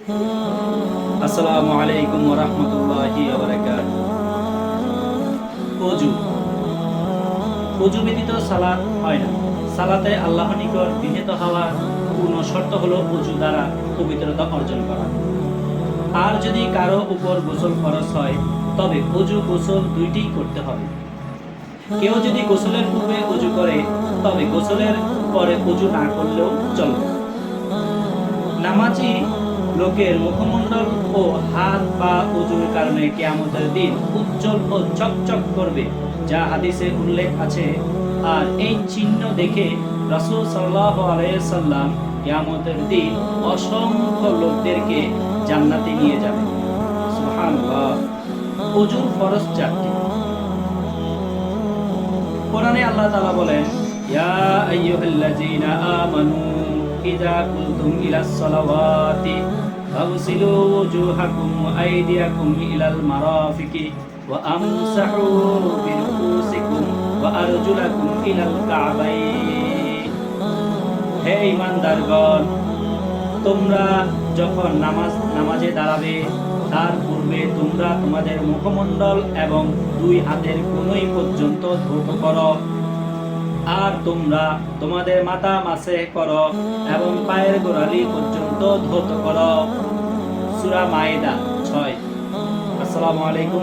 আসসালামু আলাইকুম ওয়া রাহমাতুল্লাহি ওয়া বারাকাতুহু। ওযু ওযু ব্যতীত সালাত হয় না। সালাতে আল্লাহর নিকট বিনীত হওয়ার পূর্ণ শর্ত হলো ওযু দ্বারা পবিত্রতা অর্জন করা। আর যদি কারো উপর গোসল ফরজ হয় তবে ওযু গোসল দুইটিই করতে হবে। কেউ যদি গোসলের পূর্বে ওযু করে তবে গোসলের পরে ওযু না করলেও চলবে। নামাজি লোকের মুখমণ্ডল ও হাত পা ওযুর কারণে কিয়ামতের দিন উজ্জ্বল ও চকচক করবে, যা হাদিসে উল্লেখ আছে। আর এই চিহ্ন দেখে রাসূল সাল্লাল্লাহু আলাইহি সাল্লাম কিয়ামতের দিন অসংখ্য লোকদেরকে জান্নাতে নিয়ে যাবেন। সুবহানাল্লাহ। ওযুর ফরজ চারটি। কোরআনে আল্লাহ তাআলা বলেন, ইয়া আইয়ুহাল্লাযীনা আমানু ইযা কুমতুম ইলাস সালাওয়াতি ফাগসিলু ওযুহাকুম ওয়া আইদিয়াকুম ইলাল মারাফিকি ওয়া আমসাহু বিরুউসিকুম ওয়া আরজুলাকুম ইলাল কা'বাইন। হে ঈমানদারগণ, তোমরা যখন নামাজে দাঁড়াবে তার পূর্বে তোমরা তোমাদের মুখমণ্ডল এবং দুই হাতের কনুই পর্যন্ত ধৌত করো, আর তোমরা তোমাদের মাথা মাসে করো এবং পায়ের গোড়ালি পর্যন্ত ধৌত করো। সূরা মায়েদা 6। আসসালামু আলাইকুম।